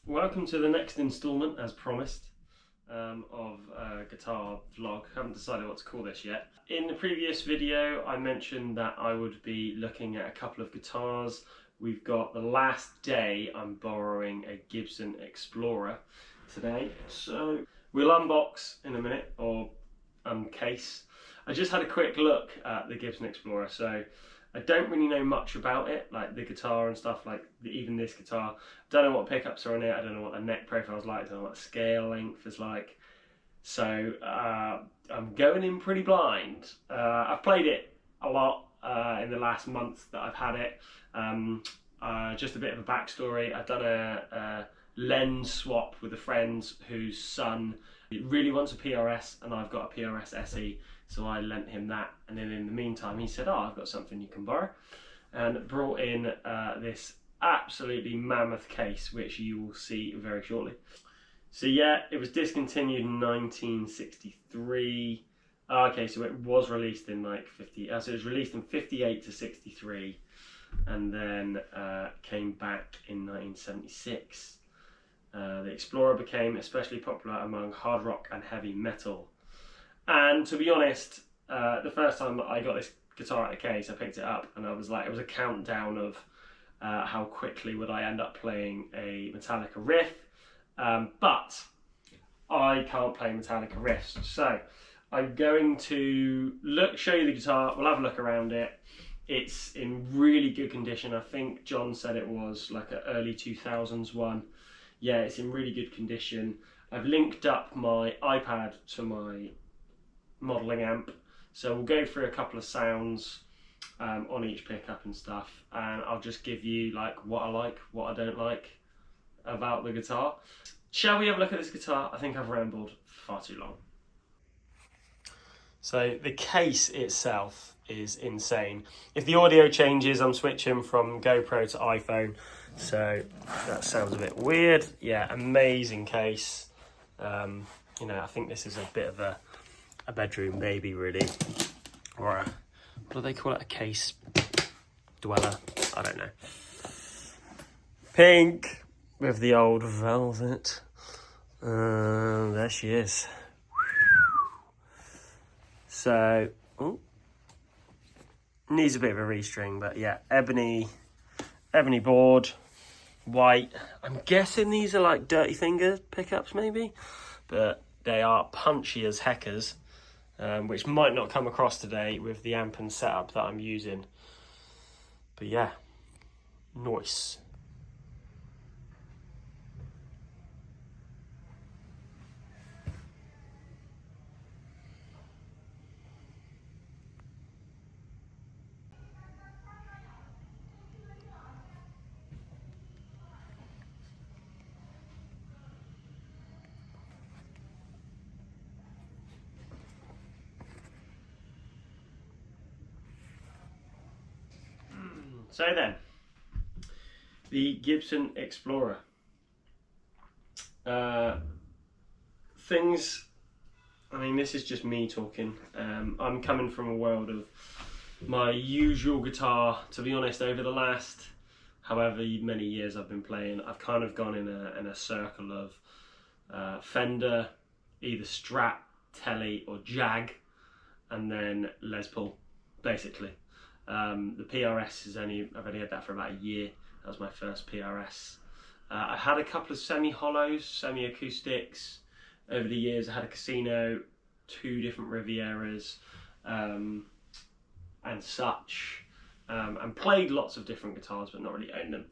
Welcome to the next instalment, as promised, of a guitar vlog. Haven't decided what to call this yet. In the previous video, I mentioned that I would be looking at a couple of guitars. We've got the last day I'm borrowing a Gibson Explorer today, so we'll unbox in a minute, or uncase. I just had a quick look at the Gibson Explorer, so I don't really know much about it, like the guitar and stuff, like even this guitar. Don't know what pickups are on it, I don't know what the neck profile is like, I don't know what the scale length is like. So I'm going in pretty blind. I've played it a lot in the last month that I've had it. Just a bit of a backstory, I've done a lens swap with a friend whose son really wants a PRS, and I've got a PRS SE. So I lent him that, and then in the meantime he said, "Oh, I've got something you can borrow," and brought in this absolutely mammoth case, which you will see very shortly. So yeah, it was discontinued in 1963. Okay, so it was released in like so it was released in 58 to 63, and then came back in 1976. The Explorer became especially popular among hard rock and heavy metal. And to be honest, the first time that I got this guitar out of the case, I picked it up and I was like, it was a countdown of how quickly would I end up playing a Metallica riff. But I can't play Metallica riffs. So I'm going to show you the guitar, we'll have a look around it. It's in really good condition. I think John said it was like an early 2000s one. Yeah, it's in really good condition. I've linked up my iPad to my modelling amp, so we'll go through a couple of sounds on each pickup and stuff, and I'll just give you like what I like, what I don't like about the guitar. Shall we have a look at this guitar? I think I've rambled far too long. So the case itself is insane. If the audio changes, I'm switching from GoPro to iPhone, so that sounds a bit weird. Yeah, amazing case. You know, I think this is a bit of a bedroom baby, really, or a, what do they call it, a case dweller, I don't know. Pink with the old velvet. There she is. So, ooh, needs a bit of a restring, but yeah, ebony board, white. I'm guessing these are like dirty finger pickups maybe, but they are punchy as heckers, which might not come across today with the amp and setup that I'm using. But yeah, nice. So then, the Gibson Explorer. Things, I mean, this is just me talking. I'm coming from a world of my usual guitar. To be honest, over the last however many years I've been playing, I've kind of gone in a circle of Fender, either Strat, Tele or Jag, and then Les Paul, basically. The PRS is I've only had that for about a year. That was my first PRS. I had a couple of semi-hollows, semi-acoustics over the years. I had a Casino, 2 different Rivieras, and such, and played lots of different guitars, but not really owned them.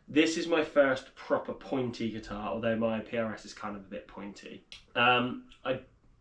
This is my first proper pointy guitar, although my PRS is kind of a bit pointy. I'm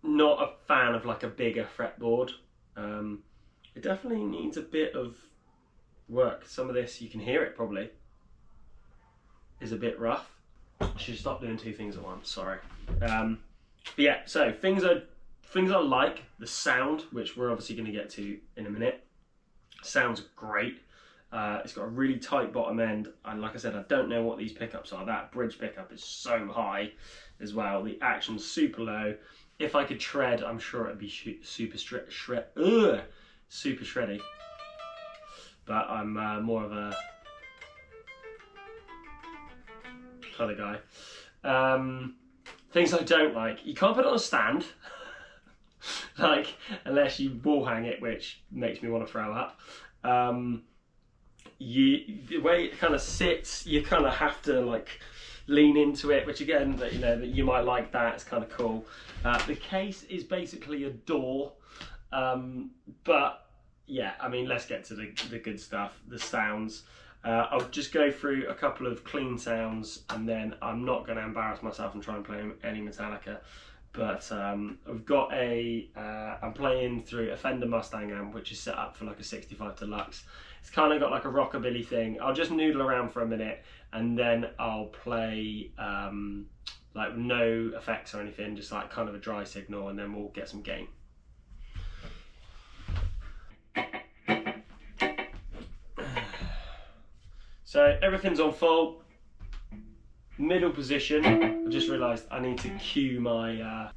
not a fan of like a bigger fretboard. It definitely needs a bit of work. Some of this, you can hear it probably, is a bit rough. I should stop doing 2 things at once, sorry. But yeah, so things I like, the sound, which we're obviously going to get to in a minute. Sounds great. It's got a really tight bottom end, and like I said, I don't know what these pickups are. That bridge pickup is so high as well. The action's super low. If I could tread, I'm sure it'd be super shreddy, but I'm more of a kind of guy. Things I don't like. You can't put it on a stand, like, unless you wall hang it, which makes me want to throw up. The way it kind of sits, you kind of have to like lean into it, which again, that you might like that. It's kind of cool. The case is basically a door, but yeah, I mean, let's get to the good stuff, the sounds. I'll just go through a couple of clean sounds, and then I'm not going to embarrass myself and try and play any Metallica. But I've got I'm playing through a Fender Mustang amp, which is set up for like a 65 Deluxe. It's kind of got like a rockabilly thing. I'll just noodle around for a minute, and then I'll play like no effects or anything, just like kind of a dry signal, and then we'll get some gain. So everything's on full. Middle position. I just realised I need to cue my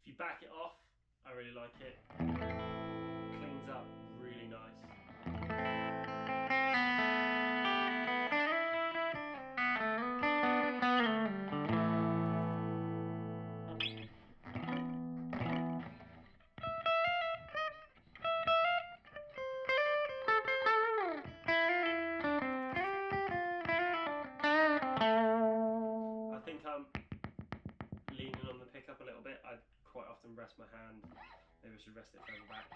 If you back it off, I really like it. Cleans up really nice. I think I'm leaning on the pickup a little bit. I quite often rest my hand. Maybe I should rest it further back.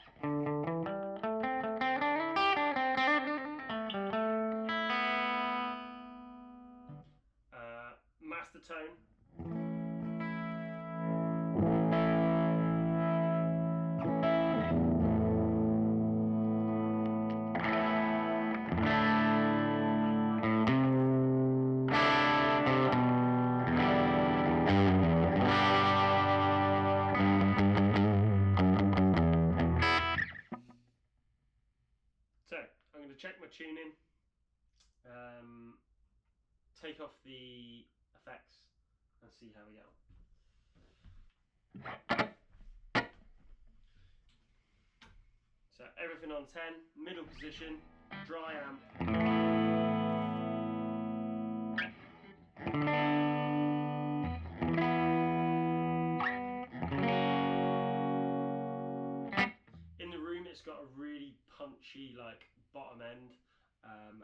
Master tone. So I'm going to check my tuning, take off the effects, and see how we get on. So everything on 10, middle position, dry amp. In the room, it's got a really punchy like bottom end, and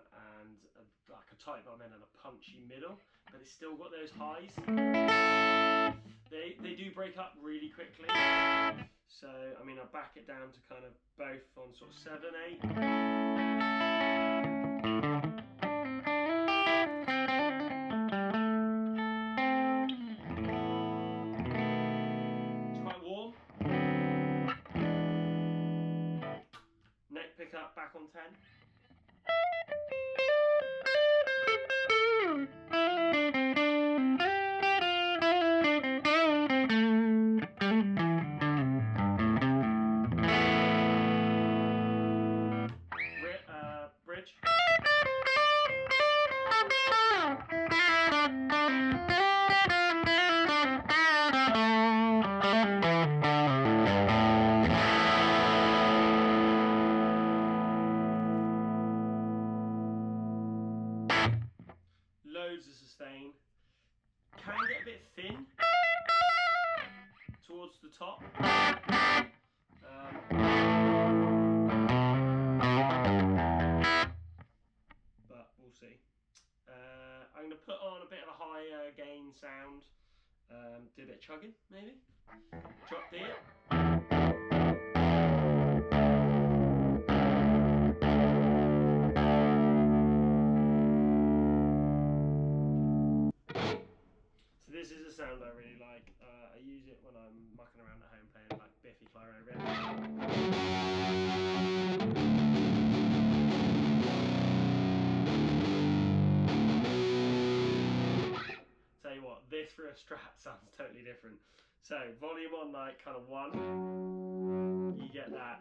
like a tight bottom end and a punchy middle, but it's still got those highs. They do break up really quickly. So I mean, I'll back it down to kind of both on sort of 7, 8. It's quite warm. Neck pickup back on 10. Bridge. loads of sustain. Can get a bit thin towards the top. But we'll see. I'm going to put on a bit of a higher gain sound. Do a bit of chugging, maybe. Drop D. So this is a sound I really like. I use it when I'm mucking around at home playing like Biffy Clyro riffs. Tell you what, this for a Strat sounds totally different. So volume on like kind of 1, you get that.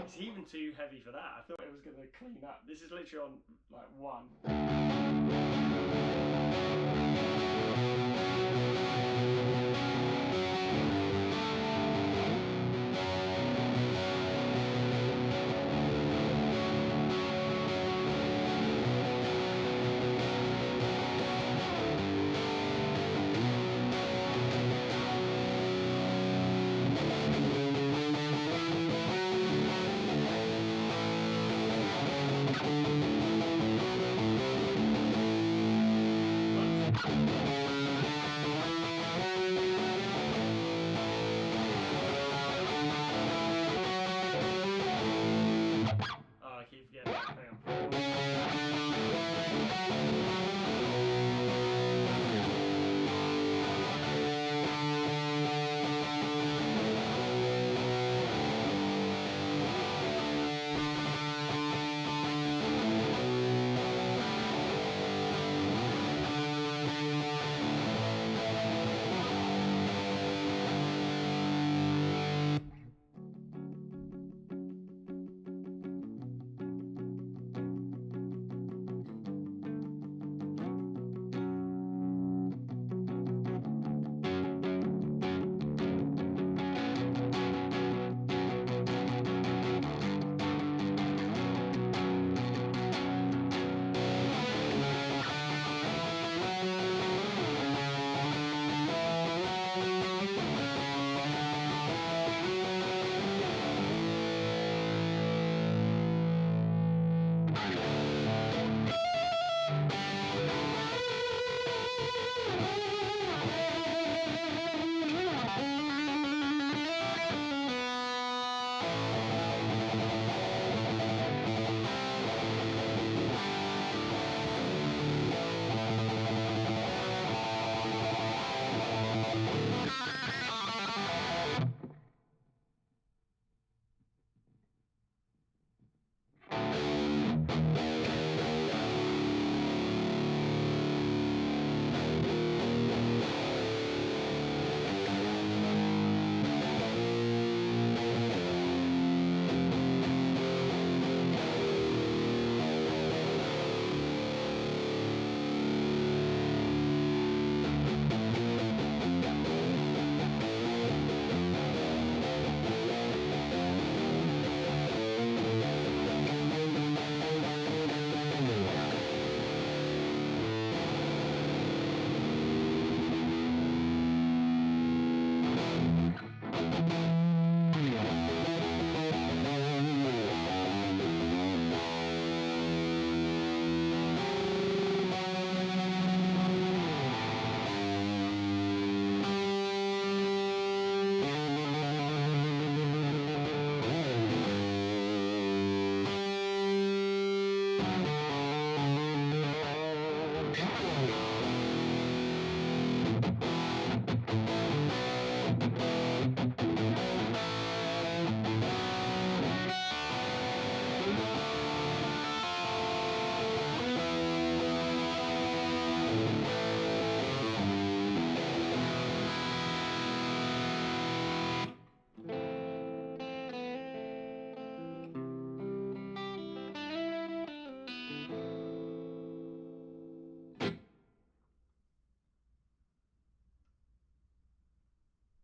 It's even too heavy for that. I thought it was going to clean up. This is literally on like 1. Oh, I keep forgetting. Hang on.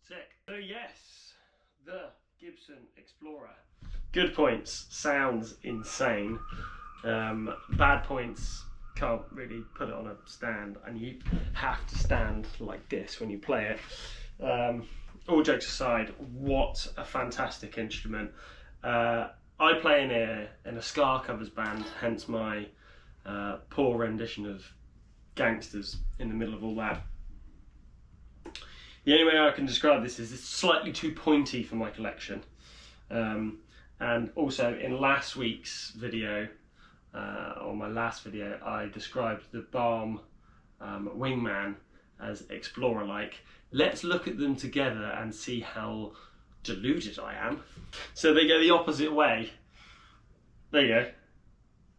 Sick. So yes, the Gibson Explorer. Good points, sounds insane. Bad points, can't really put it on a stand, and you have to stand like this when you play it. All jokes aside, what a fantastic instrument. I play in a ska covers band, hence my poor rendition of Gangsters in the middle of all that. The only way I can describe this is it's slightly too pointy for my collection. And also in last week's video, or my last video, I described the Balm Wingman as Explorer-like. Let's look at them together and see how deluded I am. So they go the opposite way. There you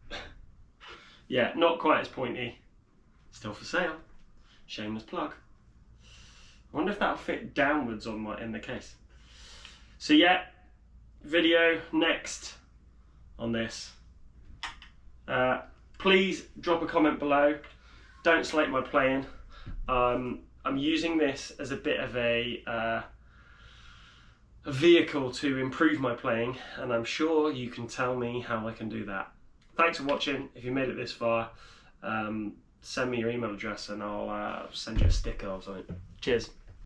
go. Yeah, not quite as pointy. Still for sale. Shameless plug. I wonder if that'll fit downwards on in the case. So yeah, video next on this. Please drop a comment below. Don't slate my playing. I'm using this as a bit of a vehicle to improve my playing, and I'm sure you can tell me how I can do that. Thanks for watching. If you made it this far, send me your email address and I'll send you a sticker or something. Cheers.